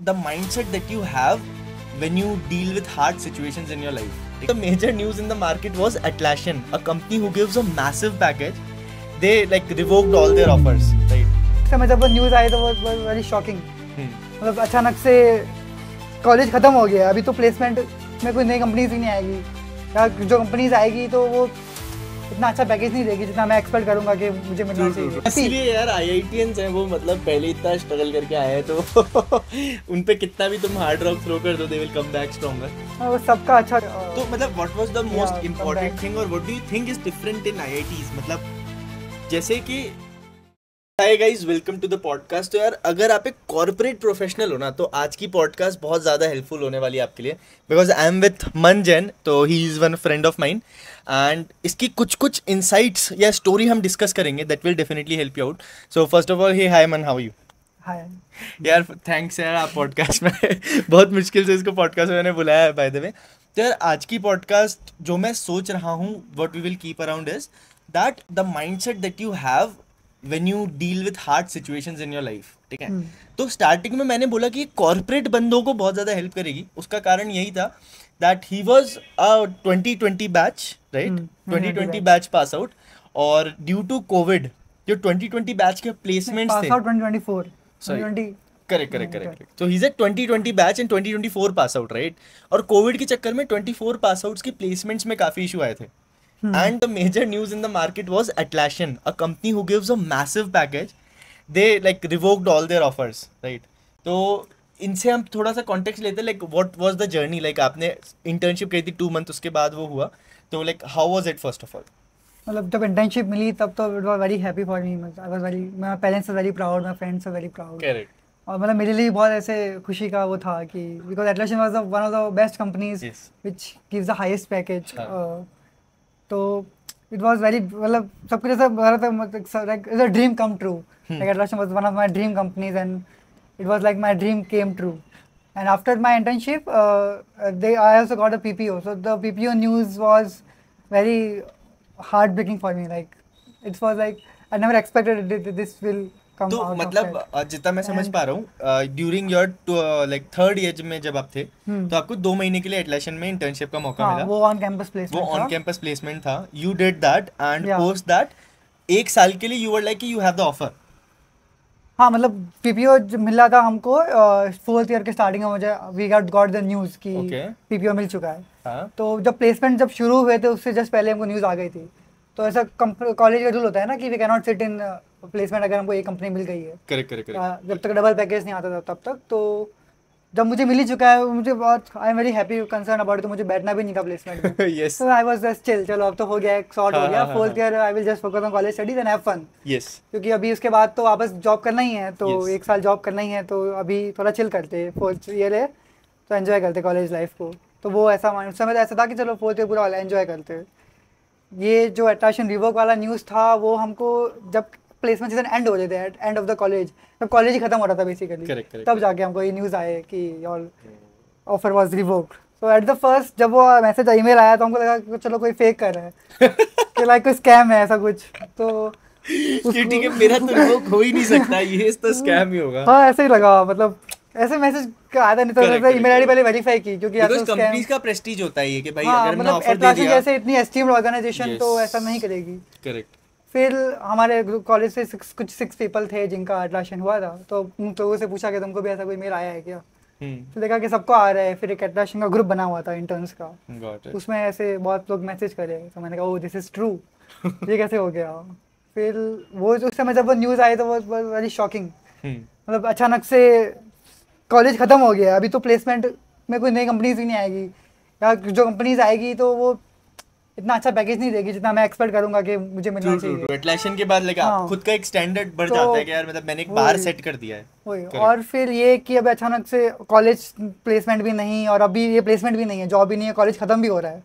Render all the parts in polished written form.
the mindset that you have when you deal with hard situations in your life. The major news in the market was Atlassian, a company who gives a massive package. They revoked all their offers, right? समय जब वो news आई तो वो very shocking. मतलब अचानक से college खत्म हो गया, अभी तो प्लेसमेंट में कोई नई कंपनीज ही नहीं आएगी, या जो कंपनीज आएगी तो वो इतना अच्छा पैकेज नहीं देगी जितना मैं एक्सपेक्ट करूंगा कि मुझे मिलना चाहिए। इसलिए यार IITians हैं वो, मतलब पहले इतना स्ट्रगल करके आए हैं तो उन पे कितना भी तुम हार्ड रॉक थ्रो कर दो, they will come back stronger. वो सबका अच्छा। तो मतलब what was the most important thing और what do you think is different in IITs? मतलब जैसे कि hi guys, welcome to the podcast. तो यार अगर आप एक कॉर्पोरेट प्रोफेशनल हो ना तो आज की पॉडकास्ट बहुत ज़्यादा हेल्पफुल होने वाली है आपके लिए, because I am with Man Jain. तो he is one friend of mine and इसकी कुछ इंसाइट्स या स्टोरी हम डिस्कस करेंगे that will definitely help you out. So first of all, hey hi Man, how you? हाय यार थैंक्स यार, आप पॉडकास्ट में बहुत मुश्किल से इसको पॉडकास्ट में मैंने बुलाया है बाय द वे। तो यार आज की पॉडकास्ट जो मैं सोच रहा हूँ what we will keep around is that the mindset that you have when you deal with hard situations in your life, ठीक है? तो स्टार्टिंग में मैंने बोला कि कॉर्पोरेट बंदों को बहुत ज़्यादा हेल्प करेगी। उसका कारण यही था that he was a 2020 batch, right? 2020 batch pass out, और ड्यू टू कोविड जो 2020 बैच के प्लेसमेंट्स थे, 2024 सॉरी करेक्ट। तो he is a 2020 batch and 2024 pass out, right? और कोविड के चक्कर में 24 पास आउट्स की प्लेसमेंट्स में काफ़ी इशू आए थे। And the major news in the market was Atlassian, a company who gives a massive package. They revoked all their offers, right? तो इनसे हम थोड़ा सा कॉन्टेक्स्ट लेते हैं, what was the journey? आपने इंटर्नशिप करी थी 2 मंथ, उसके बाद वो हुआ, तो how was it first of all? मतलब जब इंटर्नशिप मिली तब तो it was very happy for me. I was very, my parents were very proud, my friends were very proud. Correct. और मतलब मेरे लिए बहुत ऐसे खुशी का वो था कि because Atlassian was one of the best companies which gives the highest package. तो इट वाज वेरी, मतलब सब कुछ ऐसा like it's a dream come true. Like Atlassian was one of my dream companies and it was like my dream came true. And after my internship I also got a PPO, so the PPO news was very heartbreaking for me. Like it was like I never expected this will come तो out मतलब of it. जितना मैं समझ पा रहा हूँ, during your third year में जब आप थे तो आपको 2 महीने के लिए Atlassian में इंटर्नशिप का मौका मिला। वो ऑन कैंपस प्लेसमेंट था। You did that and post that 1 साल के लिए you were like you have the offer. हाँ, मतलब PPO मिला था हमको 4th ईयर के स्टार्टिंग में। मुझे वी गॉट द न्यूज़ कि PPO मिल चुका है। तो जब प्लेसमेंट जब शुरू हुए थे उससे जस्ट पहले हमको न्यूज़ आ गई थी। तो ऐसा कॉलेज का रूल होता है ना कि we can not sit in placement अगर हमको एक कंपनी मिल गई है। करेक्ट। जब तक डबल पैकेज नहीं आता था तब तक। तो जब मुझे मिल ही चुका है, मुझे बहुत, I am very happy concern about. तो मुझे बैठना भी नहीं था प्लेसमेंट में। यस। तो आई वाज जस्ट चिल, चलो अब तो हो गया, सॉर्ट हो गया। 4th year I will just focus on college studies and have fun. Yes, क्योंकि अभी उसके बाद तो वापस जॉब करना ही है, तो 1 साल जॉब करना ही है, तो अभी थोड़ा चिल करते। 4th ईयर है तो एंजॉय करते कॉलेज लाइफ को। तो वो ऐसा उस समय तो ऐसा था कि चलो 4th ईयर पूरा एंजॉय करते। ये जो Atlassian रिवोक वाला न्यूज़ था वो हमको जब प्लेसमेंट सीजन एंड हो रहे थे, at end of the college, जब कॉलेज ही खत्म हो रहा था बेसिकली, तब जाके हमको ये न्यूज़ आए कि your offer was revoked. So at the first जब वो मैसेज ईमेल आया तो हमको लगा कि चलो कोई फेक कर रहा है कि लाइक कोई स्कैम है ऐसा कुछ। तो ठीक है, मेरा तो रिवोक हो ही नहीं सकता, ये तो स्कैम ही होगा। हाँ, ऐसे ही लगा, मतलब ऐसे मैसेज आया था। नहीं तो ईमेल आईडी पहले वेरीफाई की, क्योंकि कंपनीज का प्रेस्टीज होता है ये कि भाई अगर हमने ऑफर दे दिया, जैसे इतनी एस्टीम्ड ऑर्गेनाइजेशन तो ऐसा नहीं करेगी। करेक्ट। फिर हमारे कॉलेज से कुछ 6 पीपल थे जिनका Atlassian हुआ था। तो उन लोगों से पूछा कि तुमको भी ऐसा कोई मेल आया है क्या? तो देखा कि सबको आ रहा है। फिर एक Atlassian का ग्रुप बना हुआ था इंटर्न्स का, उसमें ऐसे बहुत लोग मैसेज करे। तो मैंने कहा ओह दिस इज ट्रू, ये कैसे हो गया? फिर वो उस समय जब वो न्यूज़ आई तो वो वेरी शॉकिंग। मतलब अचानक से कॉलेज खत्म हो गया, अभी तो प्लेसमेंट में कोई नई कंपनीज ही नहीं आएगी, या जो कंपनीज आएगी तो वो इतना अच्छा पैकेज नहीं देगी जितना मैं एक्सपेक्ट करूंगा कि मुझे मिलना चाहिए। Atlassian के बाद खुद का एक स्टैंडर्ड बढ़ जाता है कि यार मतलब मैंने एक बार सेट कर दिया है। और फिर ये कि अब अचानक से कॉलेज प्लेसमेंट भी नहीं, और अभी ये प्लेसमेंट भी नहीं है, जॉब भी नहीं है, कॉलेज खत्म भी हो रहा है,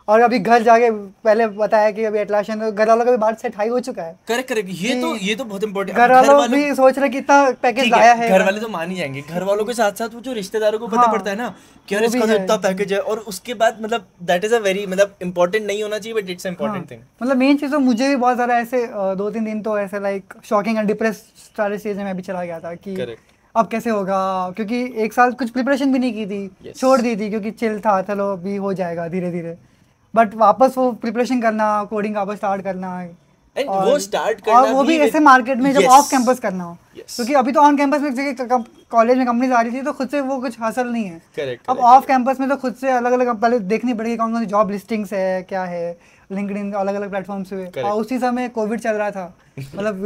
और अभी घर जाके पहले बताया कि अभी Atlassian घर वालों का भी बात सेट हाई हो चुका है। करेक्ट। ये तो बहुत इंपॉर्टेंट। घर वालों भी सोच रहे कि इतना पैकेज लाया है। घर वाले तो मान ही जाएंगे, घर वालों के साथ साथ वो जो रिश्तेदारों को पता पड़ता है ना कि यार इसका तो इतना पैकेज है, और उसके बाद मतलब दैट इज अ वेरी, मतलब इंपॉर्टेंट नहीं होना चाहिए बट इट्स इंपॉर्टेंट थिंग। मतलब मेन चीज़ तो मुझे भी बहुत ज़्यादा ऐसे 2-3 दिन तो ऐसे लाइक शॉकिंग एंड डिप्रेस सारे स्टेज में भी चला गया था कि अब कैसे होगा, क्योंकि एक साल कुछ प्रिपरेशन भी नहीं की थी, छोड़ दी थी क्योंकि चिल था, चलो अभी हो जाएगा धीरे धीरे। बट वापस वो प्रिपरेशन करना, कोडिंग वापस स्टार्ट करना, और वो स्टार्ट करना और वो भी ऐसे मार्केट में जब ऑफ कैंपस करना हो, क्योंकि अभी तो ऑन कैंपस में कॉलेज में कंपनीज आ रही थी तो खुद से वो कुछ हासिल नहीं है। अब ऑफ कैंपस में तो खुद से अलग अलग पहले देखनी पड़ेगी कौन कौन सी जॉब लिस्टिंग्स है, क्या है, लिंक्डइन अलग अलग प्लेटफॉर्म्स पे। और उसी समय कोविड चल रहा था, मतलब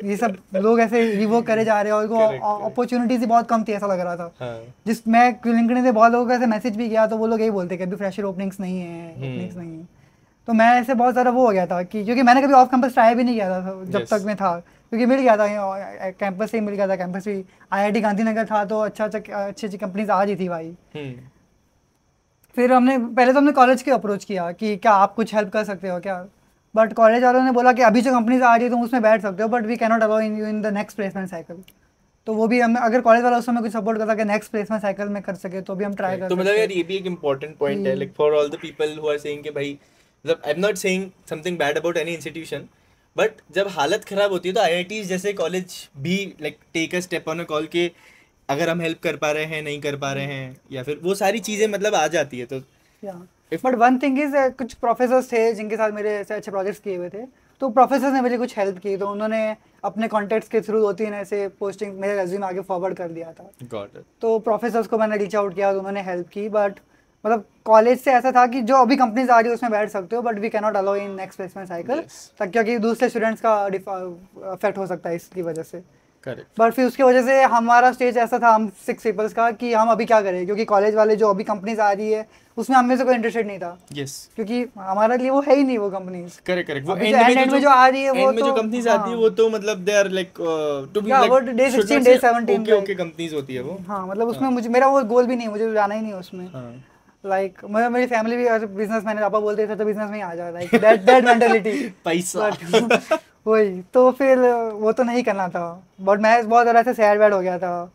ये सब लोग ऐसे रिवोक करे जा रहे हैं और अपॉर्चुनिटीज ही बहुत कम थी ऐसा लग रहा था। जिस मैं लिंक्डइन से बहुत लोगों को ऐसे मैसेज भी किया तो वो लोग यही बोलते कि अभी फ्रेशर ओपनिंग्स नहीं है। तो मैं ऐसे बहुत ज़्यादा वो हो गया था कि क्योंकि मैंने कभी ऑफ कैंपस ट्राई भी नहीं किया था जब तक मैं था, क्योंकि मिल गया था कैंपस से ही मिल गया था, कैंपस भी IIT गांधीनगर था तो अच्छी कंपनीज आ रही थी भाई। फिर पहले तो हमने कॉलेज के अप्रोच किया कि क्या आप कुछ हेल्प कर सकते हो क्या, बट कॉलेज वालों ने बोला कि अभी जो कंपनीज आ रही है तुम उसमें बैठ सकते हो but we cannot allow you in the next placement cycle. तो वो भी हम अगर कॉलेज वाला उस समय कुछ सपोर्ट करता कि नेक्स्ट प्लेसमेंट साइकिल में कर सके तो भी हम ट्राई कर सकते। तो मतलब यार ये भी एक इम्पोर्टेंट पॉइंट है, like for all the people who are saying कि भाई, मतलब I am not saying something bad about any institution, but जब हालत खराब होती है तो IITs जैसे कॉलेज भी like take a step on a call के अगर हम हेल्प कर पा रहे हैं, नहीं कर पा रहे हैं, या फिर वो सारी चीज़ें मतलब आ जाती है। तो बट वन थिंग इज कुछ प्रोफेसर्स थे जिनके साथ मेरे ऐसे अच्छे प्रोजेक्ट्स किए हुए थे, तो प्रोफेसर्स ने मुझे कुछ हेल्प की, तो उन्होंने अपने कॉन्टैक्ट्स के थ्रू 2-3 ऐसे पोस्टिंग मेरे रेज्यूमे आगे फॉरवर्ड कर दिया था। तो प्रोफेसर्स को मैंने रीच आउट किया तो उन्होंने हेल्प की। बट मतलब कॉलेज से ऐसा था कि जो अभी कंपनीज आ रही है उसमें बैठ सकते हो but we cannot allow in next placement cycle, क्योंकि दूसरे स्टूडेंट्स का अफेक्ट हो सकता है इसकी वजह से। बट फिर उसकी वजह से हमारा स्टेज ऐसा था हम 6 पीपल्स का कि हम अभी क्या करें, क्योंकि कॉलेज वाले जो अभी कंपनीज आ रही है उसमें हम में से कोई इंटरेस्टेड नहीं था। क्योंकि हमारे लिए वो है ही नहीं वो कंपनीज। करेक्ट। वो एंड में जो आ रही है वो तो जो कंपनीज आती है वो तो मतलब they are like to be like वो डे 16 डे 17 ओके कंपनीज होती है वो। हाँ मतलब उसमें मुझे मेरा वो गोल भी नहीं, मुझे जाना ही नहीं उसमें। लाइक मेरी फैमिली भी बिजनेस मैन, पापा बोलते थे तो बिजनेस में ही आ जा, लाइक दैट मेंटालिटी पैसा। वही तो फिर वो तो नहीं करना था। बट मैं बहुत ज़्यादा ऐसे सैड वैड हो गया था।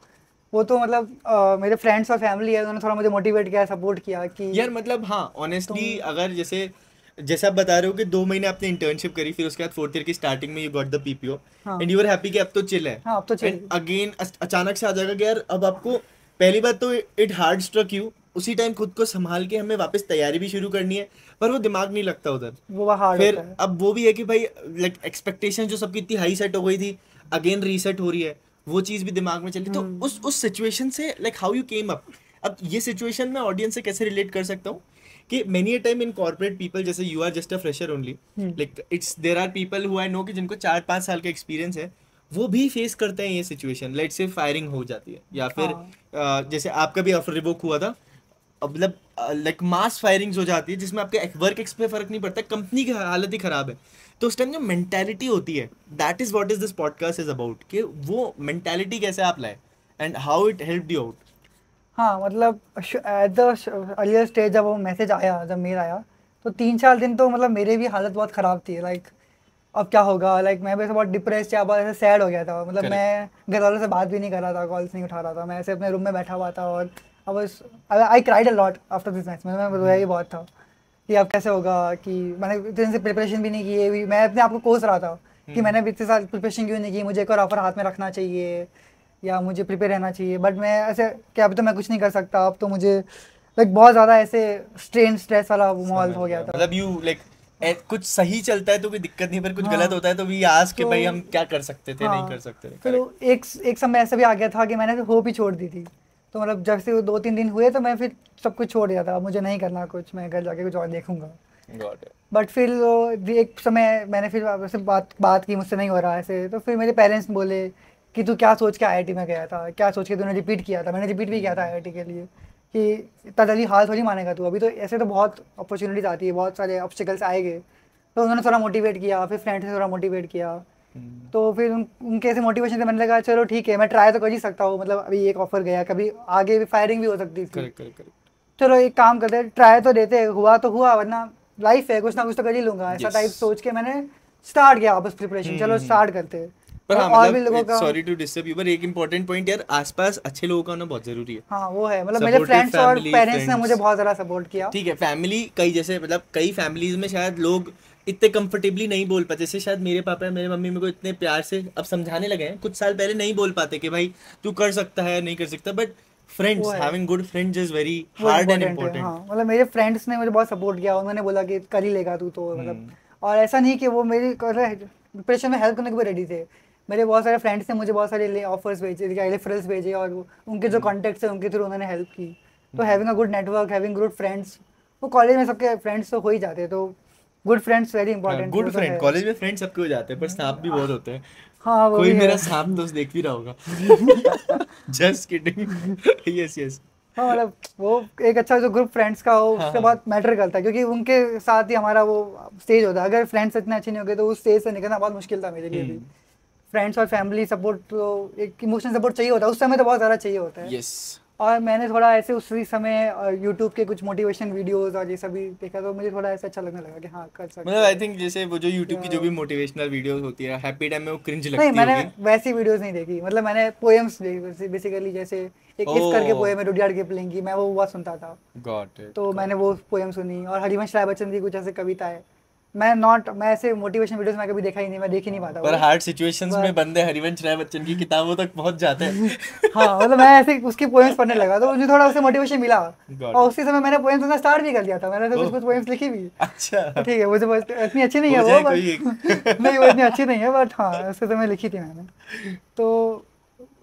वो तो मतलब मेरे फ्रेंड्स और फैमिली है उन्होंने थोड़ा मुझे मोटिवेट किया, सपोर्ट किया कि यार मतलब हाँ ऑनेस्टली अगर जैसे आप बता रहे हो कि 2 महीने आपने इंटर्नशिप करी, फिर उसके बाद 4th ईयर की स्टार्टिंग में you got the PPO and you are happy कि अब तो चिल है। हाँ अब तो चिल। अगेन अचानक से आ जाएगा कि यार अब आपको पहली बात तो इट हार्ड स्ट्रक यू, उसी टाइम खुद को संभाल के हमें वापस तैयारी भी शुरू करनी है, पर वो दिमाग नहीं लगता उधर, वो हार्ड फिर अब वो भी है कि भाई लाइक एक्सपेक्टेशन जो सबकी इतनी हाई सेट हो गई थी अगेन रीसेट हो रही है, वो चीज़ भी दिमाग में चली। तो उस सिचुएशन से like how you came up. अब ये सिचुएशन मैं ऑडियंस से कैसे रिलेट कर सकता हूँ कि many a time in corporate people, जैसे you are just a fresher only, like it's there are people who I know कि जिनको 4-5 साल का एक्सपीरियंस है, वो भी फेस करते हैं ये सिचुएशन। लेट्स से फायरिंग हो जाती है या फिर जैसे आपका भी ऑफर रिवोक हुआ था, मतलब लाइक मास फायरिंग्स हो जाती है जिसमें आपके वर्क एक्स पे फर्क नहीं पड़ता, कंपनी की हालत ही खराब है। तो उस टाइम जो मेंटालिटी होती है, that is what is this podcast is about, कि वो मेंटालिटी कैसे आप लाए and how it helped you out. हाँ मतलब एट द अर्लियर स्टेज जब वो मैसेज आया, जब मेल आया तो 3-4 दिन तो मतलब मेरे भी हालत बहुत ख़राब थी। लाइक अब क्या होगा, लाइक मैं वैसे बहुत डिप्रेस या बहुत ऐसे सैड हो गया था। मतलब मैं घर वालों से बात भी नहीं कर रहा था, कॉल्स नहीं उठा रहा था, मैं ऐसे अपने रूम में बैठा हुआ था और I cried a lot after this match. मैं रोया ही बहुत था कि अब कैसे होगा, कि मैंने इतने से प्रिपरेशन भी नहीं की है, मैं अपने आप को कोस रहा था कि मैंने इतने साल प्रिपरेशन क्यों नहीं की, मुझे एक और ऑफर हाथ में रखना चाहिए या मुझे प्रिपेयर रहना चाहिए। बट मैं ऐसे कि अब तो मैं कुछ नहीं कर सकता, अब तो मुझे लाइक बहुत ज़्यादा ऐसे स्ट्रेस वाला माहौल हो गया था। मतलब यू लाइक कुछ सही चलता है तो कोई दिक्कत नहीं, पर कुछ गलत होता है तो भी आज के भाई हम क्या कर सकते थे, नहीं कर सकते थे। फिर एक समय ऐसा भी आ गया था कि मैंने होप ही छोड़ दी थी। तो मतलब जब से वो 2-3 दिन हुए तो मैं फिर सब कुछ छोड़ दिया था, मुझे नहीं करना कुछ, मैं घर जाके कुछ और देखूंगा। बट फिर एक समय मैंने फिर वैसे बात की, मुझसे नहीं हो रहा ऐसे। तो फिर मेरे पेरेंट्स बोले कि तू क्या सोच के IIT में गया था, क्या सोच के तूने रिपीट किया था। मैंने रिपीट भी किया था IIT के लिए कि इतना जल्दी हाल थोड़ी मानेगा तू, अभी तो ऐसे तो बहुत अपॉर्चुनिटीज आती है, बहुत सारे ऑब्स्टिकल्स आएंगे। तो उन्होंने थोड़ा मोटिवेट किया, फिर फ्रेंड्स ने थोड़ा मोटिवेट किया। तो फिर उनके ऐसे मोटिवेशन से मैंने लगा चलो ठीक है, मैं ट्राई तो कर ही सकता हूँ। मतलब अभी एक ऑफर गया, कभी आगे भी फायरिंग भी हो सकती थी। चलो एक काम करते, ट्राई तो देते, हुआ तो हुआ, वरना लाइफ है, कुछ ना कुछ तो कर ही लूंगा, ऐसा टाइप सोच के मैंने स्टार्ट किया वापस प्रिपरेशन। चलो स्टार्ट करते। पर हाँ, और भी लोगों का, सॉरी टू डिस्टर्ब यू, पर एक इंपॉर्टेंट पॉइंट यार, आसपास अच्छे लोगों का होना बहुत जरूरी है। हाँ वो है, मतलब मेरे फ्रेंड्स और पेरेंट्स ने मुझे बहुत ज़्यादा सपोर्ट किया। ठीक है, फैमिली कई जैसे मतलब कई फैमिलीज में शायद लोग इतने कंफर्टेबली नहीं बोल पाते, जैसे शायद मेरे पापा या मेरे मम्मी मेरे को इतने प्यार से अब समझाने लगे हैं, कुछ साल पहले नहीं बोल पाते कि भाई तू कर सकता है नहीं कर सकता, but friends, having good friends is very hard and important. हाँ, मतलब मेरे फ्रेंड्स ने मुझे बहुत सपोर्ट किया, उन्होंने बोला कि कर ही लेगा तू तो, मतलब और ऐसा नहीं कि वो मेरी डिप्रेशन में हेल्प करने को भी रेडी थे। मेरे बहुत सारे फ्रेंड्स ने मुझे बहुत सारे ऑफर्स भेजे, रेफरल्स भेजे, और उनके जो कॉन्टेक्ट्स हैं उनके थ्रू उन्होंने हेल्प की। तो having a good network, having good friends, वो कॉलेज में सबके फ्रेंड्स तो हो ही जाते हैं, तो good friends very important. Good friend, college में फ्रेंड सबके हो जाते हैं, पर सांप भी बहुत होते हैं। हाँ, वो कोई भी मेरा है। सांप दोस्त देख भी रहा होगा। Just kidding. Yes yes. हाँ, मतलब वो एक अच्छा जो ग्रुप फ्रेंड्स का हो उससे बहुत मैटर करता है, क्योंकि उनके साथ ही हमारा वो स्टेज होता है। अगर फ्रेंड्स इतने अच्छे नहीं हो गए तो उस स्टेज से निकलना बहुत मुश्किल था मेरे लिए भी। फ्रेंड्स और फैमिली सपोर्ट, तो एक इमोशनल सपोर्ट चाहिए होता है उस समय, तो बहुत ज़्यादा चाहिए होता है। यस। और मैंने थोड़ा ऐसे उसी समय यूट्यूब के कुछ मोटिवेशन वीडियोस और ये सभी देखा, तो मुझे थोड़ा ऐसा अच्छा लगने लगा कि हाँ कर सकते मतलब आई थिंक जैसे वो जो यूट्यूब की जो भी मोटिवेशनल वीडियोस होती है, हैप्पी टाइम में वो क्रिंज लगती नहीं, होगी। मैंने वैसी वीडियोस नहीं देखी, मतलब मैंने पोएम्स देखी बेसिकली, जैसे एक इफ करके पोएम है रुडयार्ड किपलिंग की, मैं वो बहुत सुनता था। Got it. तो मैंने वो पोएम सुनी, और हरिवंश राय बच्चन की कुछ ऐसे कविता है। मैं ऐसे मोटिवेशन वीडियोस मैं कभी देखा ही नहीं, मैं देख ही नहीं पाता। पर हार्ड सिचुएशंस में बंदे हरिवंश राय बच्चन की किताबों तक पहुंच जाते हैं। हाँ, मतलब मैं ऐसे उसकी पोएम्स पढ़ने लगा तो मुझे थोड़ा उससे मोटिवेशन मिला, और उसी समय मैंने पोएम्स सुनना स्टार्ट भी कर दिया था। मैंने तो कुछ पोएम्स लिखी भी। अच्छा, तो ठीक है, मुझे इतनी अच्छी नहीं है वो, बट नहीं, वो इतनी अच्छी नहीं है, बट हाँ उसके समय लिखी थी मैंने। तो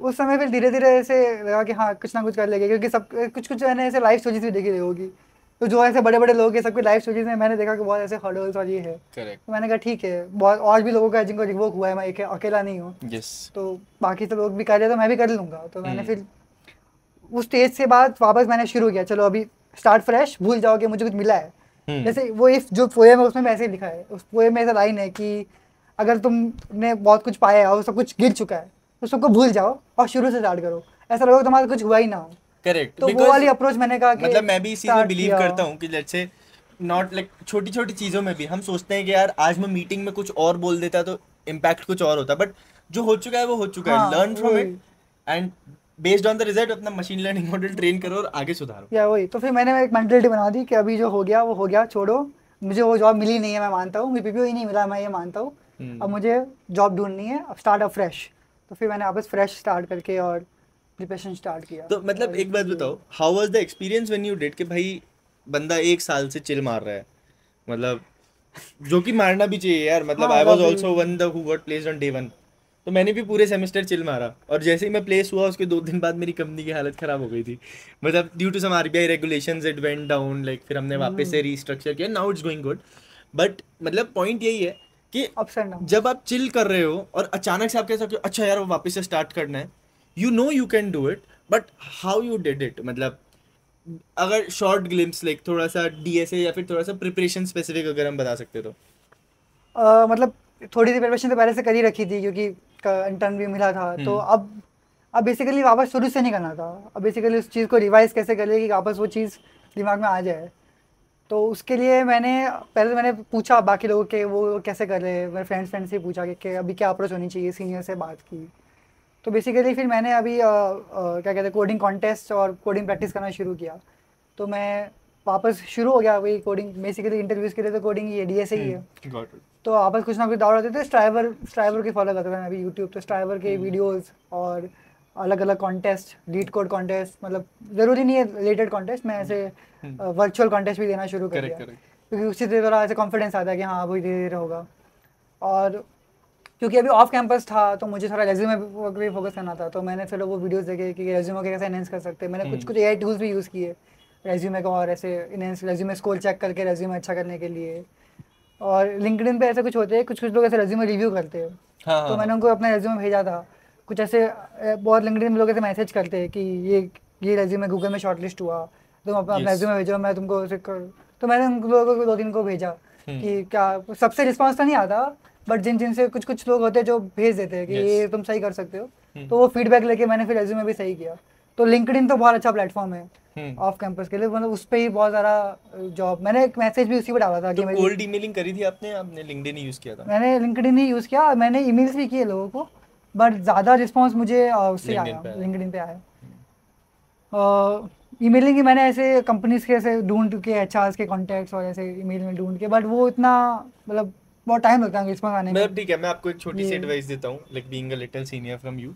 उस समय फिर धीरे धीरे ऐसे लगा कि हाँ कुछ ना कुछ कर लेंगे, क्योंकि सब कुछ कुछ मैंने ऐसे लाइफ स्टोरीज भी देखी रही होगी, तो जो ऐसे बड़े बड़े लोग हैं सबके लाइफ स्टोरीज में मैंने देखा कि बहुत ऐसे हर्डल्स और ये है। तो मैंने कहा ठीक है, बहुत और भी लोगों का जिनको रिवोक हुआ है, मैं अकेला नहीं हूँ। तो बाकी तो लोग भी कर रहे तो मैं भी कर लूँगा। तो मैंने फिर उस स्टेज से बाद वापस मैंने शुरू किया, चलो अभी स्टार्ट फ्रेश, भूल जाओ कि मुझे कुछ मिला है। जैसे वो इफ जो पोएम है उसमें वैसे ही लिखा है, उस पोएम में ऐसा लाइन है कि अगर तुमने बहुत कुछ पाया है और सब कुछ गिर चुका है तो सबको भूल जाओ और शुरू से स्टार्ट करो, ऐसा लगो तुम्हारा कुछ हुआ ही ना हो। करेक्ट। तो वो वाली अप्रोच मैंने कहा कि मतलब मैं भी इसी में बिलीव करता हूँ कि लेट्स से नॉट लाइक छोटी छोटी चीज़ों में भी हम सोचते हैं कि यार आज मैं मीटिंग में कुछ और बोल देता तो इम्पैक्ट कुछ और होता, बट जो हो चुका है वो हो चुका है। Learn from it and based on the result अपना मशीन लर्निंग मॉडल ट्रेन करो और आगे सुधारो। या वही, तो फिर मैंने एक मेंटालिटी बना दी कि अभी जो हो गया वो हो गया, छोड़ो। मुझे वो जॉब मिली नहीं है, मैं मानता हूँ, पीपीओ ही नहीं मिला, मैं ये मानता हूँ। अब मुझे जॉब ढूंढनी है, अब स्टार्ट अप फ्रेश। तो फिर मैंने वापस फ्रेश स्टार्ट करके और प्रिपरेशन स्टार्ट किया। तो मतलब एक बात बताओ, how was the experience when you did कि भाई बंदा 1 साल से चिल मार रहा है, मतलब जो कि मारना भी चाहिए यार। मतलब I was also one the who got placed on day 1, तो मैंने भी पूरे सेमेस्टर चिल मारा, और जैसे ही मैं प्लेस हुआ उसके 2 दिन बाद मेरी कंपनी की हालत खराब हो गई थी। मतलब due to some RBI regulations it went down, like फिर हमने वापस से रीस्ट्रक्चर किया, now it's going good. But मतलब पॉइंट यही है कि जब आप चिल कर रहे हो और अचानक से आप कह सकते हो अच्छा यार वो वापस से स्टार्ट करना है, you know you can do it, but how you did it. मतलब अगर शॉर्ट ग्लिम्स लाइक थोड़ा सा डीएसए या फिर थोड़ा सा प्रिपरेशन स्पेसिफिक अगर हम बता सकते तो। मतलब थोड़ी सी प्रिपरेशन तो पहले से कर ही रखी थी, क्योंकि इंटर्न भी मिला था। तो अब बेसिकली वापस शुरू से नहीं करना था, अब बेसिकली उस चीज़ को रिवाइज कैसे करें कि वापस वो चीज़ दिमाग में आ जाए। तो उसके लिए मैंने पूछा बाकी लोगों के वो कैसे कर रहे हैं, मेरे फ्रेंड्स से पूछा कि अभी क्या अप्रोच होनी चाहिए, सीनियर से बात की। तो बेसिकली फिर मैंने अभी क्या कहते हैं कोडिंग कॉन्टेस्ट और कोडिंग प्रैक्टिस करना शुरू किया। तो मैं वापस शुरू हो गया वही कोडिंग, बेसिकली इंटरव्यूज़ के लिए तो कोडिंग ही है, डीएसए ही है। तो वापस कुछ ना कुछ दौड़ होते थे, स्ट्राइवर के फॉलो करता था मैं अभी यूट्यूब, तो स्ट्राइवर के वीडियोज़ और अलग अलग कॉन्टेस्ट, लीड कोड कॉन्टेस्ट, मतलब ज़रूरी नहीं है रिलेटेड कॉन्टेस्ट, मैं ऐसे वर्चुअल कॉन्टेस्ट भी देना शुरू कर दिया, क्योंकि उससे थोड़ा ऐसे कॉन्फिडेंस आता है कि हाँ वही धीरे धीरे होगा। और क्योंकि अभी ऑफ कैंपस था तो मुझे थोड़ा रेज्यूमे पर भी फोकस करना था, तो मैंने फिर वो वीडियोस देखे कि रेज्यूमे को कैसे एनहेंस कर सकते हैं। मैंने कुछ एआई टूल्स भी यूज़ किए रेज्यूमे को, और ऐसे एनहेंस रेज्यूमे स्कोर चेक करके रेज्यूमे अच्छा करने के लिए। और लिंक्डइन पे ऐसे कुछ होते हैं, कुछ लोग ऐसे रेज्यूमे रिव्यू करते हैं। तो मैंने उनको अपना रेज्यूमे भेजा था। कुछ ऐसे बहुत लिंक्डइन में लोग ऐसे मैसेज करते हैं कि ये रेज्यूमे गूगल में शॉर्टलिस्ट हुआ, तुम अपना रेज्यूमे भेजो, मैं तुमको तो मैंने उन लोगों को 2 दिन को भेजा कि क्या सबसे रिस्पॉन्स तो नहीं आता, बट जिनसे कुछ लोग होते हैं जो भेज देते हैं कि ये तुम सही कर सकते हो, तो वो फीडबैक लेके मैंने फिर रेज्यूमे भी सही किया। तो लिंक्डइन तो बहुत अच्छा प्लेटफॉर्म है ऑफ कैंपस के लिए, मतलब उस पर ही बहुत सारा जॉब, मैंने एक मैसेज भी उसी पर डाला था कि मेरी कोल्ड ईमेलिंग करी थी आपने लिंक्डइन ही यूज़ किया था? मैंने लिंक्डइन ही यूज़ किया, मैंने ईमेल्स भी किए लोगों को, बट ज़्यादा रिस्पॉन्स मुझे उससे आया, लिंक्डइन पे आया। ईमेलिंग की मैंने ऐसे कंपनीज के ऐसे ढूंढ के एचआर के कॉन्टैक्ट्स और ऐसे ईमेल में ढूंढ के, बट वो इतना मतलब बहुत टाइम लगता है रिस्पॉन्स आने में। मतलब ठीक है, मैं आपको एक छोटी सी एडवाइस देता हूँ, like being a little senior from you.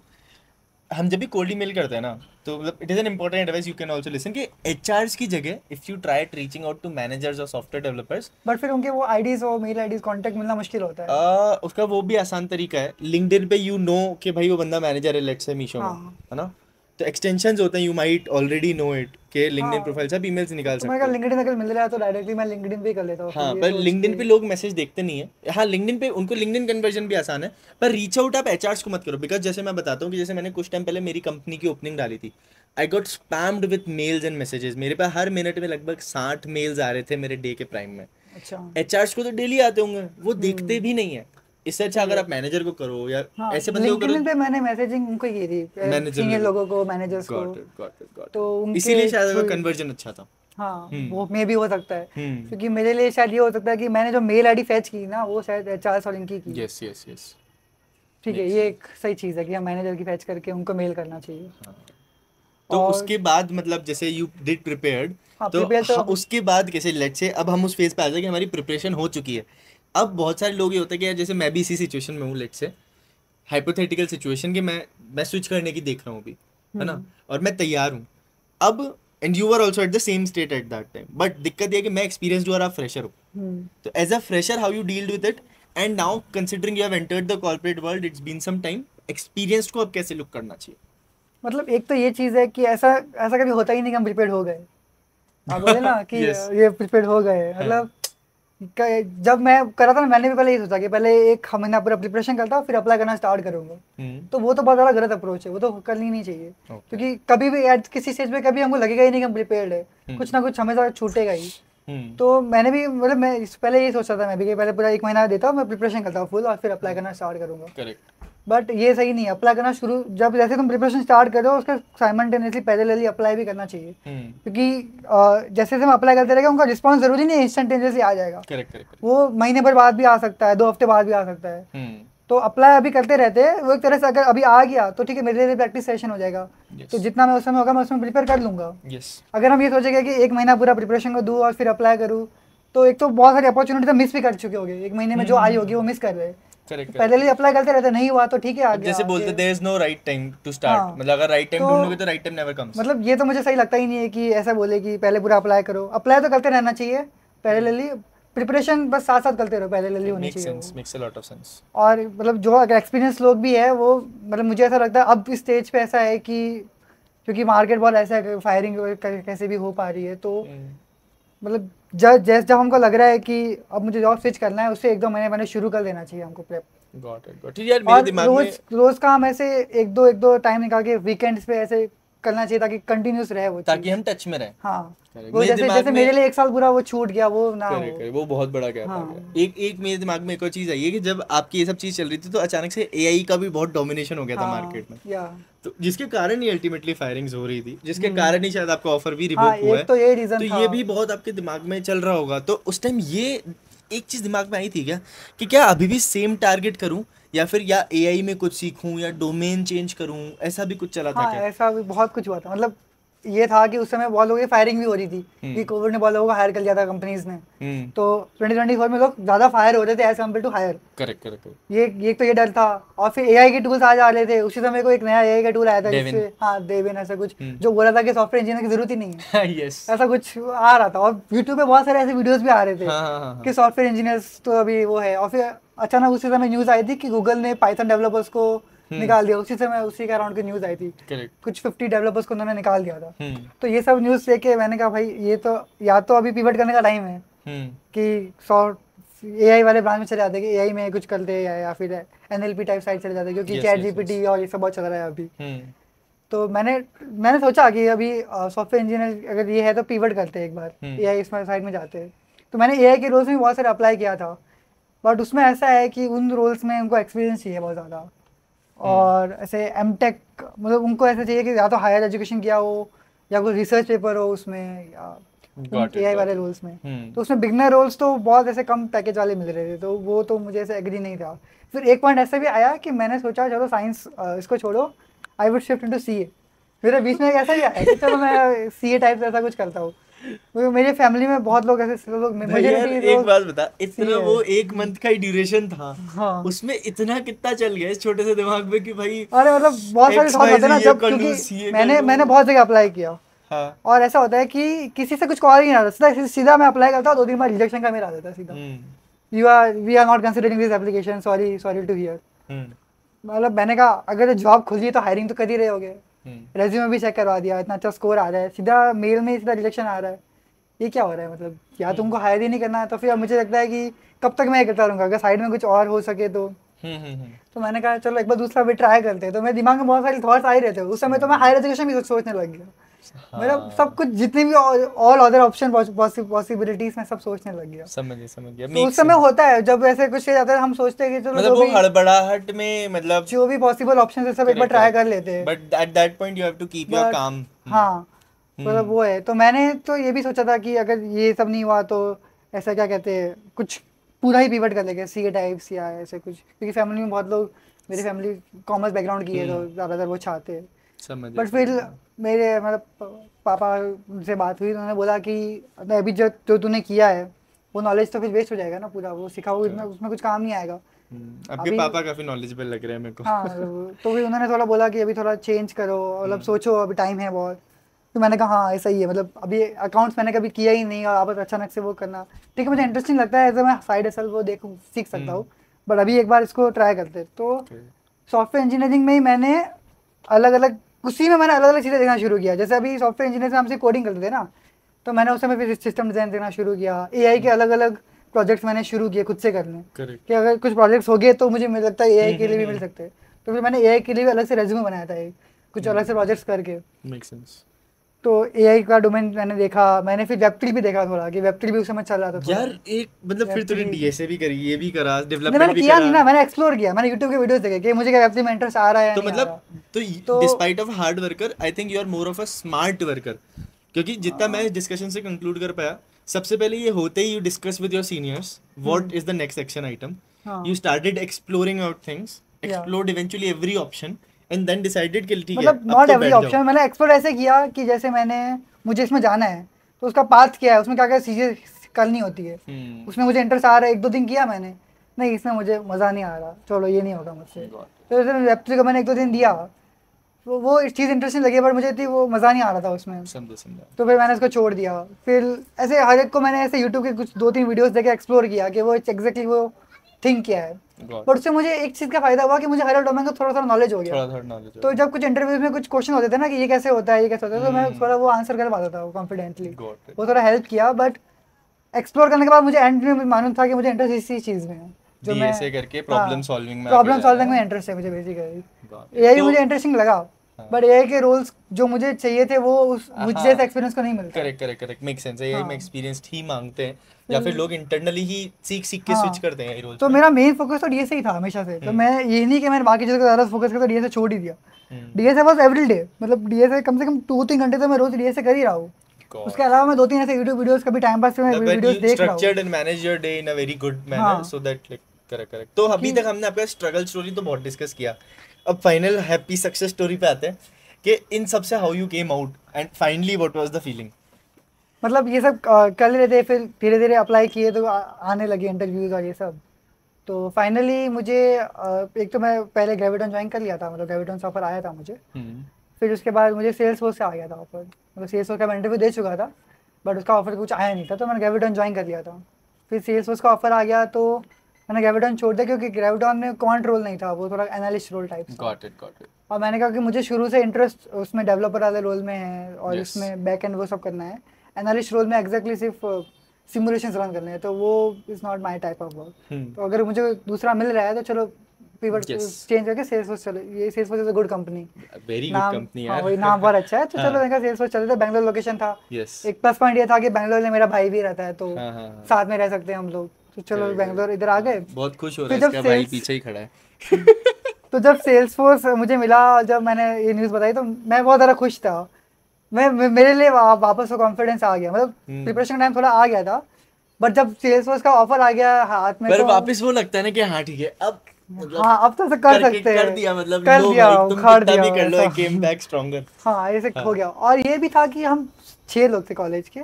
हम जब भी कोल्ड ईमेल करते हैं ना, तो मतलब it is an important advice you can also listen कि एचआरस की जगह if you try reaching out to managers और सॉफ्टवेयर डेवलपर्स, बट फिर उनके वो आईडीज और मेल आईडीज कांटेक्ट मिलना मुश्किल होता है। उसका वो भी आसान तरीका है, लिंक्डइन पे यू नो कि भाई वो बंदा मैनेजर है, लेट्स से मीशो में, हाँ है ना। तो एक्सटेंशंस होते हैं, you might already know it कि लिंक्डइन हाँ, प्रोफाइल से आप ईमेल से निकाल तो मैंने सकते कहा हो। लिंक्डइन अगर मिल रहा है तो डायरेक्टली मैं लिंक्डइन पे ही कर लेता हूँ, फिर हाँ, ये पर सोच लिंक्डइन के। पे लोग मैसेज देखते नहीं है। हाँ, लिंक्डइन पे उनको लिंक्डइन कन्वर्जन भी आसान है, पर रीच आउट आप एचआर्स को मत करो, बिकॉज जैसे मैं बताता हूँ कि जैसे मैंने कुछ टाइम पहले मेरी कंपनी की ओपनिंग डाली थी, I got spammed with mails and messages. मेरे पास हर मिनट में लगभग 60 मेल्स आ रहे थे मेरे डे के प्राइम में। अच्छा। एचआर्स को तो डेली आते होंगे, वो देखते हम्म। भी नहीं है। इससे अच्छा सही अगर है। आप मैनेजर को करो या हाँ, ऐसे बंदे को करो, लिंक्डइन पे मैंने मैसेजिंग उनको की थी, मैनेजर सीनियर लेवल। लोगों को, मैनेजर्स को। Got it, got it, got तो इट, उनके इसीलिए शायद थ्रू। उसका कन्वर्जन अच्छा था। हाँ, हम्म वो मे भी हो सकता है, हम्म। क्योंकि मेरे लिए शायद ये हो सकता है कि मैंने जो मेल आईडी फैच की ना, वो शायद एचआर और इनकी की। Yes yes yes. ठीक है, मेक ये सेंस। एक सही चीज़ है कि हम मैनेजर की फैच करके उनको मेल करना चाहिए। तो और उसके बाद मतलब जैसे यू डिड प्रिपेयर्ड, हाँ, तो प्रिपेयर तो। उसके बाद कैसे, लेट्स से अब हम उस फेज पे आ जाए कि हमारी प्रिपरेशन हो चुकी है। अब बहुत सारे लोग ये होता है कि यार जैसे मैं भी इसी सिचुएशन में हूँ, लेट्स से हाइपोथेटिकल सिचुएशन कि मैं स्विच करने की देख रहा हूँ अभी, है ना, हम्म और मैं तैयार हूँ अब, and you are also at the same state at that time, but दिक्कत ये है कि मैं एक्सपीरियंस हूँ और आप फ्रेशर हो। हम्म। तो as a fresher how you deal with it, and now considering you have entered the corporate world, it's been some time, experience को अब कैसे लुक करना चाहिए? मतलब एक तो ये चीज़ है कि ऐसा ऐसा कभी होता ही नहीं कि हम प्रिपेयर हो गए। आप बोले ना कि यस। ये प्रिपेयर हो गए, हाँ। मतलब जब मैं कर रहा था ना, मैंने भी पहले ये सोचा कि पहले एक महीना पूरा प्रिपरेशन करता हूँ, फिर अप्लाई करना स्टार्ट करूंगा। तो वो तो बहुत ज़्यादा गलत अप्रोच है, वो तो करनी नहीं चाहिए। ओके। क्योंकि कभी भी एट किसी स्टेज पे कभी हमको लगेगा ही नहीं कि हम प्रिपेयर्ड है, कुछ ना कुछ हमेशा छूटेगा ही। तो मैंने भी मतलब मैं पहले ये सोचता था मैं भी कि पहले पूरा एक महीना देता हूँ, मैं प्रिपरेशन करता हूँ फुल, और फिर अप्लाई करना स्टार्ट करूँगा। करेक्ट। बट ये सही नहीं है, अप्लाई करना शुरू जब जैसे तुम प्रिपरेशन स्टार्ट करो, उसके साइमल्टेनियसली पैरेलली अप्लाई भी करना चाहिए। क्योंकि जैसे जैसे हम अप्लाई करते रहेंगे, उनका रिस्पांस जरूरी नहीं है इंस्टेंटेनियसली आ जाएगा। Correct correct. वो महीने भर बाद भी आ सकता है, 2 हफ्ते बाद भी आ सकता है। तो अप्लाई अभी करते रहते हैं, वो एक तरह से अगर अभी आ गया तो ठीक है, मेरे लिए प्रैक्टिस सेशन हो जाएगा। तो जितना मैं उस समय होगा मैं उसमें प्रिपेयर कर लूंगा। अगर हम ये सोचेंगे कि एक महीना पूरा प्रिपरेशन को दूँ और फिर अप्लाई करूँ, तो एक तो बहुत सारी अपॉर्चुनिटी तो मिस भी कर चुके होंगे, एक महीने में जो आई होगी वो मिस कर रहे। करेक्ट। पहले ही अप्लाई करते रहते, नहीं हुआ तो ठीक है, आ गया जैसे बोलते आगे। There is no right time to start, हाँ, मतलब अगर राइट टाइम तो ढूंढोगे तो राइट टाइम नेवर कम्स। मतलब ये तो मुझे सही लगता ही नहीं है कि ऐसा बोले कि पहले पूरा अप्लाई करो। अप्लाई तो करते रहना चाहिए पैरेलली, प्रिपरेशन बस साथ साथ करते रहो, पैरेलली होनी मेक्स चाहिए सेंस, वो। Makes a lot of sense. और मतलब जो अगर एक्सपीरियंस लोग भी है वो, मतलब मुझे ऐसा लगता है अब इस स्टेज पे ऐसा है कि क्योंकि मार्केट बहुत ऐसा है, फायरिंग कैसे भी हो पा रही है, तो मतलब जब हमको लग रहा है कि अब मुझे जॉब स्विच करना है, उससे 1-2 महीने मैंने शुरू कर देना चाहिए हमको prep. Got it, got it. यार मेरे और दिमाग में रोज काम ऐसे एक दो टाइम निकाल के वीकेंड्स पे ऐसे करना चाहिए, ताकि कंटिन्यूस रहे वो ताकि चीज। हम टच में रहें। हाँ, Correct. वो मेरे जैसे दिमाग जैसे में मेरे लिए 1 साल पूरा वो छूट गया, वो ना करे हो। करे वो बहुत बड़ा गैप आ हाँ गया। एक एक मेरे दिमाग में एक और चीज़ आई है कि जब आपकी ये सब चीज़ चल रही थी तो अचानक से एआई का भी बहुत डोमिनेशन हो गया था हाँ मार्केट में, या तो जिसके कारण ही अल्टीमेटली फायरिंग्स हो रही थी, जिसके कारण ही शायद आपका ऑफर भी हाँ, रिवोक हुआ है। एक तो ये तो रीजन था। ये भी बहुत आपके दिमाग में चल रहा होगा। तो उस टाइम ये एक चीज़ दिमाग में आई थी क्या कि क्या अभी भी सेम टारगेट करूं, या फिर या एआई में कुछ सीखूं, या डोमेन चेंज करूं, ऐसा भी कुछ चला था हाँ, क्या? ऐसा भी बहुत कुछ हुआ था। मतलब ये था कि उस समय बहुत लोगों की फायरिंग भी हो रही थी, कि कोविड ने बहुत लोगों को हायर कर लिया था कंपनीज ने। तो 2024 में लोग ज़्यादा फायर हो रहे थे as compare to hire. Correct correct. ये तो ये डर था। और फिर एआई के टूल्स आ जा रहे थे, उसी समय को एक नया एआई का टूल आया था डेविन। जिससे, हाँ देवेन ऐसा कुछ, जो बोला था कि सॉफ्टवेयर इंजीनियर की जरूरत ही नहीं है। यस। ऐसा कुछ आ रहा था, और यूट्यूब पे बहुत सारे ऐसे वीडियोस भी आ रहे थे हाँ हाँ हाँ कि सॉफ्टवेयर इंजीनियर्स तो अभी वो है। और फिर अचानक उसी समय न्यूज़ आई थी कि गूगल ने पाइथन डेवलपर्स को निकाल दिया। उसी समय उसी के अराउंड की न्यूज़ आई थी, करेक्ट। कुछ 50 डेवलपर्स को उन्होंने निकाल दिया था। तो ये सब न्यूज़ लेके मैंने कहा भाई ये तो या तो अभी पिवट करने का टाइम है कि एआई वाले ब्रांच में चले जाते कि एआई में कुछ करते हैं, या फिर एनएलपी टाइप साइड चले जाते, क्योंकि चैट जीपीटी और ये सब बहुत चल रहा है अभी। तो मैंने सोचा कि अभी सॉफ्टवेयर इंजीनियर अगर ये है तो पिवट करते हैं एक बार, एआई इसमें साइड में जाते हैं। तो मैंने एआई के रोल्स में बहुत सारे अप्लाई किया था, बट उसमें ऐसा है कि उन रोल्स में उनको एक्सपीरियंस चाहिए बहुत ज़्यादा। और ऐसे एमटेक, मतलब उनको ऐसा चाहिए कि या तो हायर एजुकेशन किया हो, या कोई रिसर्च पेपर हो उसमें, या एआई वाले रोल्स में। तो उसमें बिगनर रोल्स तो बहुत ऐसे कम पैकेज वाले मिल रहे थे, तो वो तो मुझे ऐसे एग्री नहीं था। फिर एक पॉइंट ऐसा भी आया कि मैंने सोचा चलो साइंस इसको छोड़ो, I would shift into CA. मेरे बीच में एक ऐसा ही आया कि चलो मैं सीए टाइप ऐसा कुछ करता हूँ। मेरी फैमिली में बहुत लोग ऐसे लोग, एक बात बता, इतना वो 1 मंथ का ही ड्यूरेशन था, हाँ। उसमें इतना कितना चल गया इस छोटे से दिमाग में कि भाई, अरे मतलब बहुत सारे थॉट होते हैं ना जब, क्योंकि मैंने बहुत जगह अप्लाई किया, हाँ। और ऐसा होता है कि किसी से कुछ कॉल ही नहीं आता, सीधा मैं अप्लाई करता हूँ, 2 दिन बाद रिजेक्शन का मेरा आ जाता है सीधा, we are not considering this application, sorry to hear. मतलब मैंने कहा अगर जॉब खुली है तो हायरिंग तो कर ही रहे होगे, रेज्यूमे भी चेक करवा दिया, इतना अच्छा स्कोर आ रहा है, सीधा मेल में सीधा रिजेक्शन आ रहा है, ये क्या हो रहा है? मतलब या तुमको हायर ही नहीं करना है तो फिर मुझे लगता है कि कब तक मैं करता रहूँगा, अगर साइड में कुछ और हो सके तो। तो मैंने कहा चलो एक बार दूसरा भी ट्राई करते हैं। तो मेरे दिमाग में बहुत सारे थॉट्स आ ही रहते हैं उस समय, तो मैं हायर एजुकेशन भी सोचने लग गया, मेरा सब कुछ जितने भी ऑल अदर ऑप्शन पॉसिबिलिटीज में सब सोचने लग गया। समझ गया। तो उस समय होता है जब ऐसे कुछ जाता है, हम सोचते हैं कि चलो मतलब वो हड़बड़ाहट में, मतलब जो भी पॉसिबल ऑप्शन है सब एक बार ट्राई कर लेते हैं, but at that point you have to keep your calm. हाँ मतलब वो है। तो मैंने तो ये भी सोचा था कि अगर ये सब नहीं हुआ तो ऐसा क्या कहते हैं, कुछ पूरा ही पिवट कर लेंगे सीए टाइप्स या ऐसे कुछ, क्योंकि फैमिली में बहुत लोग, मेरी फैमिली कॉमर्स बैकग्राउंड की है तो ज़्यादातर वो चाहते हैं। बट फिर मेरे मतलब पापा से बात हुई, उन्होंने बोला कि अभी जो तूने किया है वो नॉलेज तो फिर वेस्ट हो जाएगा ना पूरा, वो सिखाओ उसमें कुछ काम नहीं आएगा। अभी पापा काफ़ी नॉलेजेबल लग रहे हैं मेरे को। हाँ तो फिर उन्होंने थोड़ा बोला कि अभी थोड़ा चेंज करो, मतलब सोचो अभी टाइम है बहुत। तो मैंने कहा हाँ ऐसा ही है, मतलब अभी अकाउंट्स मैंने कभी किया ही नहीं और आप अचानक से वो करना, ठीक है मुझे इंटरेस्टिंग लगता है, ऐसे मैं साइड हसल वो देखूँ सीख सकता हूँ, बट अभी एक बार इसको ट्राई करते। तो सॉफ्टवेयर इंजीनियरिंग में ही मैंने अलग अलग चीज़ें देखना शुरू किया। जैसे अभी सॉफ्टवेयर इंजीनियर से हमसे कोडिंग करते थे ना, तो मैंने उस समय फिर सिस्टम डिज़ाइन देखना शुरू किया, एआई के अलग अलग प्रोजेक्ट्स मैंने शुरू किए खुद से करने, कि अगर कुछ प्रोजेक्ट्स हो गए तो मुझे मिल सकता है एआई के लिए भी मिल सकते हैं। तो फिर मैंने एआई के लिए भी अलग से रेज्यूमे बनाया था, कुछ अलग से प्रोजेक्ट्स करके। Make sense. तो एआई का डोमेन मैंने देखा, मैंने फिर वेब3 भी देखा थोड़ा, कि वेब3 भी उस समय चल रहा था यार। एक मतलब फिर तूने डीएसए भी करी, ये भी करा, डेवलपमेंट भी करा। मैंने किया नहीं ना, मैंने एक्सप्लोर किया, मैंने YouTube के वीडियोस देखे कि मुझे क्या वेब3 में इंटरेस्ट आ रहा है। तो मतलब तो despite of hard worker, I think you are more of a smart worker, क्योंकि जितना मैं डिस्कशन से कंक्लूड कर पाया, सबसे पहले ये होते ही you discuss with your seniors what is the next action item, you started exploring out things, explored eventually every option and then decided कि ठीक है, मतलब नॉट एवरी ऑप्शन, मैंने एक्सप्लोर ऐसे किया कि जैसे मुझे इसमें जाना है तो उसका पाथ क्या है, उसमें क्या क्या चीज़ें करनी होती है, उसमें मुझे इंटरेस्ट आ रहा है, 1-2 दिन किया मैंने, नहीं इसमें मुझे मज़ा नहीं आ रहा, चलो ये नहीं होगा मुझसे, तो जैसे वेब3 का मैंने 1-2 दिन दिया, तो वो चीज़ इंटरेस्टिंग लगी, बट मुझे वो मज़ा नहीं आ रहा था उसमें, तो फिर मैंने उसको छोड़ दिया। फिर ऐसे हर एक को मैंने ऐसे यूट्यूब के कुछ 2-3 वीडियोस देखे एक्सप्लोर किया कि वो एग्जैक्टली वो थिंक क्या है, बट उससे मुझे एक चीज़ का फायदा हुआ कि मुझे हर डोमेन का थोड़ा नॉलेज हो गया, तो जब कुछ इंटरव्यूज में कुछ क्वेश्चन होते थे ना कि ये कैसे होता है, ये कैसे होता है, तो मैं थोड़ा वो आंसर कर पाता था कॉन्फिडेंटली, वो थोड़ा हेल्प किया। बट एक्सप्लोर करने के बाद मुझे एंड में मालूम था कि मुझे इंटरेस्ट इसी चीज़ में है, जो मैं ऐसे करके प्रॉब्लम सॉल्विंग में इंटरेस्ट है मुझे बेसिकली, यही मुझे इंटरेस्टिंग लगा। बट एआई के रोल्स जो मुझे चाहिए थे वो मुझे जैसे एक्सपीरियंस को नहीं मिलता। Correct make sense. एआई में एक्सपीरियंस ही मांगते हैं, या फिर लोग इंटरनली ही सीख के स्विच करते हैं रोल्स। तो मेरा मेन फोकस तो डीएसए ही था हमेशा से, तो मैं ये नहीं कि मैंने बाकी चीज़ों को ज़्यादा फोकस करता, डीएसए छोड़ ही दिया। डीएसए वाज एवरी डे, मतलब डीएसए कम से कम 2-3 घंटे तो मैं रोज डीएसए कर ही रहा हूँ। उसके अलावा मैं 2-3 ऐसे यूट्यूब वीडियोस कभी टाइम पास में वीडियोस देख रहा हूँ। Structured and manage your day in a very good manner so that like correct. तो अभी तक हमने आपका स्ट्रगल स्टोरी तो बहुत डिस्कस किया, अब फाइनल हैप्पी सक्सेस स्टोरी पे आते हैं कि इन सब से how you came out and finally what was the feeling. मतलब ये सब कर रहे थे, फिर धीरे धीरे अप्लाई किए तो आने लगे इंटरव्यूज और ये सब। तो फाइनली मुझे एक तो मैं पहले ग्रेविटॉन ज्वाइन कर लिया था, मतलब ग्रेविटॉन से ऑफर आया था मुझे। फिर उसके बाद मुझे सेल्सफोर्स से आ गया था ऑफर, मतलब सेल्सफोर्स का मैं इंटरव्यू दे चुका था बट उसका ऑफर कुछ आया नहीं था, तो मैंने ग्रेविटॉन ज्वाइन कर लिया था। फिर सेल्सफोर्स का ऑफर आ गया तो मैंने ग्रेविटॉन छोड़ दिया, क्योंकि ग्रेविटॉन में क्वांट रोल नहीं था, वो थोड़ा analyst role type. Got it. और मैंने कहा कि मुझे शुरू से इंटरेस्ट उसमें डेवलपर वाले रोल में है और इसमें बैक एंड वो सब करना है, एनालिस्ट रोल में एग्जैक्टली सिर्फ सिमुलेशंस रन करने हैं, तो वो is not my type of work. तो अगर मुझे दूसरा मिल रहा है तो चलो पिवट चेंज करके सेल्सफोर्स चलो, ये Salesforce is a good company, very good company यार। वही नाम बहुत अच्छा है, तो चलो मैंने कहा सेल्सफोर्स चलते थे। बैंगलोर लोकेशन था, एक प्लस पॉइंट ये था कि बैंगलोर में मेरा भाई भी रहता है, तो साथ में रह सकते हैं हम लोग, तो चलो बैंगलोर इधर आ गए। बहुत खुश हो रहा है, इसका भाई पीछे ही खड़ा है। तो जब सेल्सफोर्स मुझे मिला, जब मैंने ये न्यूज़ बताई तो मैं बहुत ज़्यादा खुश था। मेरे लिए वापस वो कॉन्फिडेंस आ गया, मतलब प्रिपरेशन टाइम थोड़ा आ गया था, बट जब सेल्सफोर्स का ऑफर आ गया हाथ में, पर वापस वो लगता है ना कि हाँ ठीक है अब मतलब हाँ अब तो ऐसा कर सकते हैं, कर दिया, मतलब कर लो दिया, भाई तुम उखाड़ कितना दिया भी कर लो, ऐसा। आई केम बैक स्ट्रॉन्गर। हाँ ऐसे हो गया। और ये भी था कि हम 6 लोग थे कॉलेज के,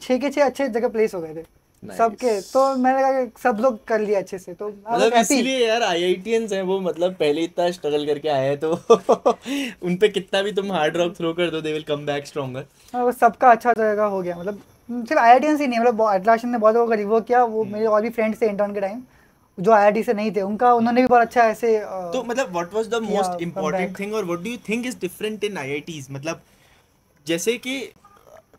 6 के 6 अच्छे जगह प्लेस हो गए थे सबके। तो मैंने कहा कि सब लोग कर लिया अच्छे से, तो आई वाज मतलब हैप्पी। इसीलिए यार आईआईटियंस हैं वो, मतलब पहले इतना स्ट्रगल करके आए हैं तो उन पे कितना भी तुम हार्ड रॉक थ्रो कर दो, they will come back stronger. वो सबका अच्छा जगह हो गया, मतलब सिर्फ आईआईटियंस ही नहीं, मतलब अटलाशन ने बहुत लोगों का रिवो किया। वो मेरे और भी फ्रेंड्स थे इंटर्न के टाइम जो आईआईटी से नहीं थे, उनका उन्होंने भी बहुत अच्छा ऐसे तो मतलब व्हाट वाज द किया मोस्ट कम इम्पोर्टेंट बैक। थिंग और what do you think is different in IITs? मतलब जैसे कि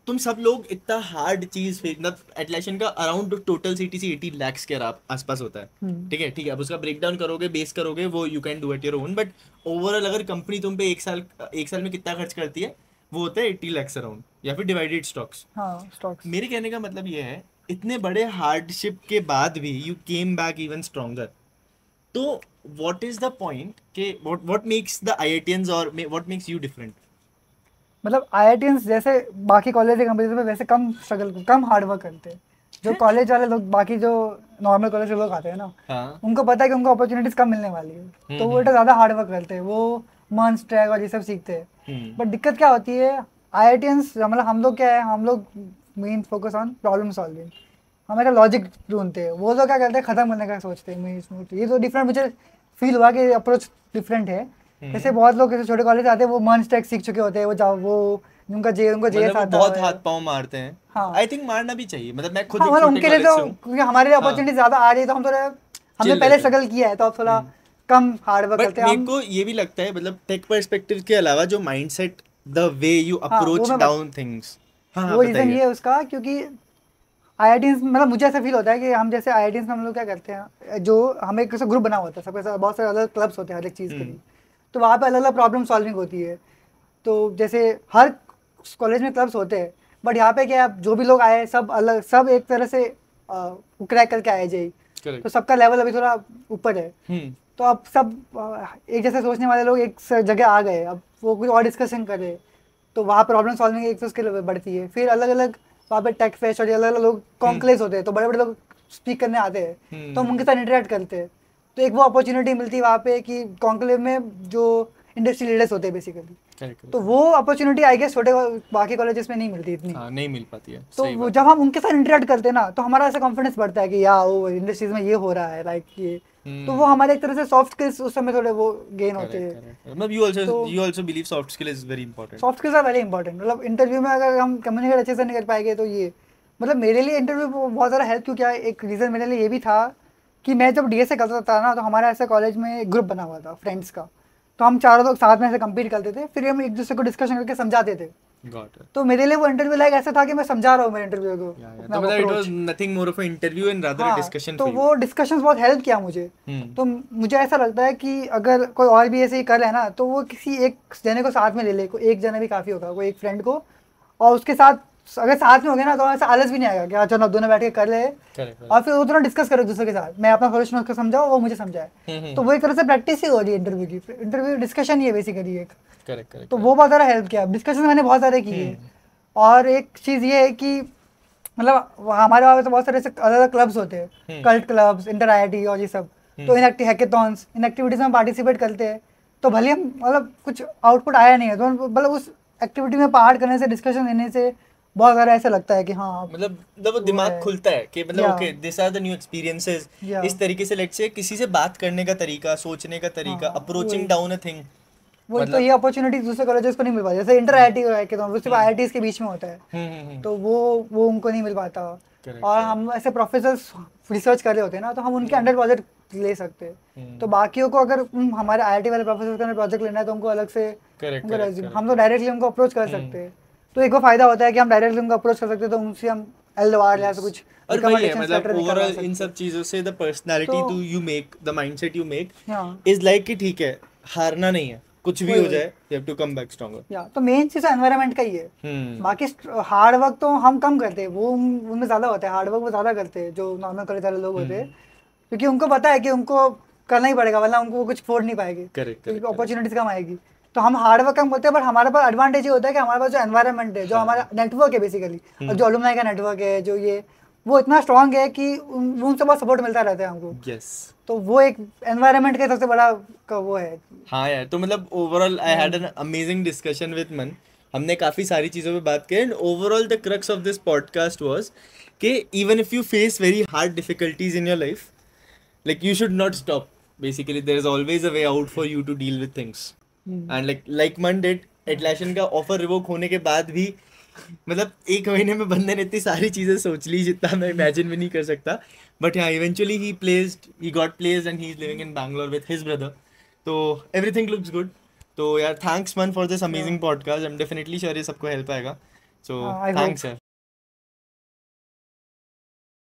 तुम सब लोग इतना हार्ड चीज, मतलब एटलेशन का अराउंड टोटल सीटीसी 80 lakhs के आसपास होता है। ठीक है, ठीक है, अब उसका ब्रेक डाउन करोगे, बेस करोगे, वो you can do it your own, but overall अगर कंपनी तुम पे एक साल में कितना खर्च करती है, वो होता है 80 lakhs अराउंड, या फिर डिवाइडेड स्टॉक्स। हाँ स्टॉक्स। मेरे कहने का मतलब ये है, इतने बड़े हार्डशिप के बाद भी you came back even stronger. तो व्हाट इज द पॉइंट के व्हाट मेक्स द आईआईटियंस और व्हाट मेक्स यू डिफरेंट? मतलब आईआईटियंस जैसे बाकी कॉलेज के कंपेरिजन में वैसे कम स्ट्रगल, कम हार्ड वर्क करते हैं। जो कॉलेज वाले लोग, बाकी जो नॉर्मल कॉलेज के लोग आते हैं ना, हाँ। उनको पता है कि उनको अपॉर्चुनिटीज कम मिलने वाली है, तो वो उल्टा ज़्यादा हार्ड वर्क करते हैं, वो मंच ट्रैक और ये सब सीखते हैं। बट दिक्कत क्या होती है, आईआईटियंस मतलब हम लोग क्या है, हम लोग main focus on problem solving, हमारा लॉजिक ढूंढते हैं। वो लोग क्या करते हैं, खत्म करने का सोचते हैं। ये तो डिफरेंट मुझे फील हुआ कि अप्रोच डिफरेंट है। जैसे बहुत लोग जैसे छोटे कॉलेज आते हैं, वो मंच ट्रैक सीख चुके होते हैं, वो जाओ वो उनका जेएस मतलब वो आता बहुत है। हाथ पांव मारते हैं। हाँ आई थिंक मारना भी चाहिए, मतलब मैं खुद हाँ, एक मतलब छोटे उनके लिए कॉलेज तो, से हूँ। क्योंकि हमारे लिए हाँ, अपॉर्चुनिटी ज़्यादा आ रही है, तो हम थोड़ा, हमने चिल पहले रहते हैं। स्ट्रगल किया है, तो अब थोड़ा कम हार्ड वर्क बट करते हैं मेरे हम। को ये भी लगता है, मतलब टेक पर्सपेक्टिव के अलावा जो माइंडसेट, द वे यू हाँ वो अप्रोच मैं डाउन थिंग्स। हाँ हाँ, वो रीज़न बताइए। ये है उसका, क्योंकि आईआईटीज मतलब मुझे ऐसा फील होता है कि हम जैसे आईआईटीज में हम लोग क्या करते हैं, जो हमें एक ग्रुप बना होता है, सबके साथ बहुत सारे अलग क्लब्स होते हैं हर एक चीज़ के लिए। तो वहाँ पे अलग अलग प्रॉब्लम सॉल्विंग होती है। तो जैसे हर कॉलेज में क्लब्स होते हैं, बट यहाँ पे क्या है, जो भी लोग आए सब अलग, सब एक तरह से क्रैक करके आए जाए, तो करेक्ट। सबका लेवल अभी थोड़ा ऊपर है। तो अब सब एक जैसे सोचने वाले लोग एक जगह आ गए, अब वो कुछ और डिस्कशन कर रहे, तो वहाँ प्रॉब्लम सॉल्विंग एक उसके लिए बढ़ती है। फिर अलग अलग वहाँ पे टेक फेस्ट और अलग अलग लोग कॉन्क्लेव्स होते हैं, तो बड़े बड़े लोग स्पीक करने आते हैं, तो हम उनके साथ इंटरेक्ट करते हैं। तो एक वो अपॉर्चुनिटी मिलती है वहाँ पे कि कॉन्क्लेव में जो इंडस्ट्री लीडर्स होते हैं बेसिकली, करेक्ट। तो वो अपॉर्चुनिटी आई गेस छोटे बाकी कॉलेजेस में नहीं मिलती इतनी। हाँ, नहीं मिल पाती है, तो सही वो बात जब है। हम उनके साथ इंटरेक्ट करते हैं ना, तो हमारा ऐसा कॉन्फिडेंस बढ़ता है कि या वो इंडस्ट्रीज में ये हो रहा है, लाइक ये। तो वो हमारे एक तरह से सॉफ्ट स्किल्स उस समय थोड़े वो गेन होते करेक्ट, हैं। करेक्ट, मतलब यू तो also believe soft skill is very important. Soft skills are very important, मतलब इंटरव्यू में अगर हम कम्युनिकेट अच्छे से नहीं कर पाएंगे तो ये, मतलब मेरे लिए इंटरव्यू बहुत ज़्यादा हेल्प क्यों किया, एक रीज़न मेरे लिए ये भी था कि मैं जब डीएसए करता था ना, तो हमारा ऐसे कॉलेज में ग्रुप बना हुआ था फ्रेंड्स का, तो हम चारों लोग साथ में ऐसे कम्पीट करते थे, फिर हम एक दूसरे को डिस्कशन करके समझाते थे। Got it. तो मेरे लिए वो इंटरव्यू लाइक ऐसा था कि मैं समझा रहा हूँ मेरे इंटरव्यू को अपना तो मतलब it was approach. Nothing more of a interview and rather अ हाँ, डिस्कशन तो फॉर यू। वो डिस्कशंस बहुत हेल्प किया मुझे। तो मुझे ऐसा लगता है कि अगर कोई और भी ऐसे ही कर रहा है ना, तो वो किसी एक जने को साथ में ले ले, कोई एक जना भी काफ़ी होगा, कोई एक फ्रेंड को, और उसके साथ अगर साथ में हो गया ना, तो ऐसा आलस भी नहीं आएगा कि हाँ चलो दोनों बैठ के कर ले। और फिर वो दोनों डिस्कस करो एक दूसरे के साथ, मैं अपना सोल्यूशन उसको समझाऊँ, वो मुझे समझाए। तो वो एक तरह से प्रैक्टिस ही हो रही है इंटरव्यू की, इंटरव्यू डिस्कशन ही है बेसिकली एक। Correct, correct. तो वो बहुत ज़्यादा हेल्प किया, डिस्कशन मैंने बहुत सारे किए। और एक चीज़ ये है कि मतलब हमारे वहाँ पे तो बहुत सारे ऐसे अलग अलग क्लब्स होते हैं, कल्ट क्लब्स, इंटर आईआईटी और ये सब। तो इन हैकेथॉन्स, इन एक्टिविटीज़ में पार्टिसिपेट करते हैं, तो भले हम मतलब कुछ आउटपुट आया नहीं है, तो मतलब उस एक्टिविटी में पार्ट करने से, डिस्कशन देने से बहुत ज़्यादा ऐसा लगता है कि हाँ मतलब वो वो दिमाग है। खुलता है कि मतलब या okay, this are the new experiences. या इस तरीके से लेट्स से किसी से बात करने का तरीका, सोचने का तरीका, हाँ अप्रोचिंग वही डाउन अ थिंग। वही तो, मतलब ये अपॉर्चुनिटी दूसरे कॉलेजेस को नहीं मिल पाती, जैसे इंटर आईआईटी है कि वो सिर्फ आईआईटीज के बीच में होता है, तो वो उनको नहीं मिल पाता। करेक्ट, और करेक्ट। हम ऐसे प्रोफेसर्स रिसर्च कर रहे होते हैं ना, तो हम उनके अंडर प्रोजेक्ट ले सकते हैं। तो बाकियों को अगर हमारे आईआईटी वाले प्रोफेसर के अंदर प्रोजेक्ट लेना है, तो उनको अलग से करेक्ट, उनको करेक्ट, रेज्यूम, करेक्ट, हम तो डायरेक्टली उनको अप्रोच कर सकते करेक्ट। हैं। तो एक वो फायदा होता है कि हम डायरेक्टली उनको अप्रोच कर सकते हैं, तो उनसे हम एलडीआर या यस, ऐसा कुछ और वही है, रिकमेंडेशन मतलब लेटर निकलवा ओवरऑल इन सकते सब हैं। चीज़ों से द तो personality to you make, the mindset you make हाँ इज लाइक कि ठीक है, हारना नहीं है, कुछ भी वही हो वही जाए, you have to come back stronger. या तो मेन चीज़ एनवायरनमेंट का ही है। बाकी हार्ड वर्क तो हम कम करते हैं, वो उनमें ज़्यादा होता है, हार्ड वर्क वो ज़्यादा करते हैं जो नॉर्मल कॉलेज वाले लोग होते हैं, क्योंकि उनको पता है कि उनको करना ही पड़ेगा, वरना उनको कुछ फोड़ नहीं पाएंगे, करेक्ट, क्योंकि करेक्ट, करेक्ट। अपॉर्चुनिटीज कम आएगी। तो हम हार्ड वर्क कम करते हैं, बट हमारे पास एडवांटेज ये होता है कि हमारे पास जो एनवायरनमेंट है, जो हमारा नेटवर्क है बेसिकली, और जो अलुमनाई का नेटवर्क है, जो ये वो इतना स्ट्रांग है कि उनसे बहुत सपोर्ट मिलता रहता है हमको। यस, तो वो एक एनवायरनमेंट का सबसे बड़ा का वो है। हाँ यार, तो मतलब overall I had an amazing discussion with Man. हमने काफ़ी सारी चीज़ों पे बात की and overall the crux of this podcast was कि even if you face very hard difficulties in your life, like you should not stop. Basically there is always a way out for you to deal with things. And like Man did, Atlassian का offer revoke होने के बाद भी मतलब 1 महीने में बंदे ने इतनी सारी चीज़ें सोच ली जितना मैं इमेजिन भी नहीं कर सकता। बट हाँ, eventually he got placed and he is living in Bangalore with his brother. तो everything looks good. तो यार थैंक्स मन for this amazing podcast. I am definitely sure ये सबको हेल्प आएगा। सो I थैंक्स hope. यार।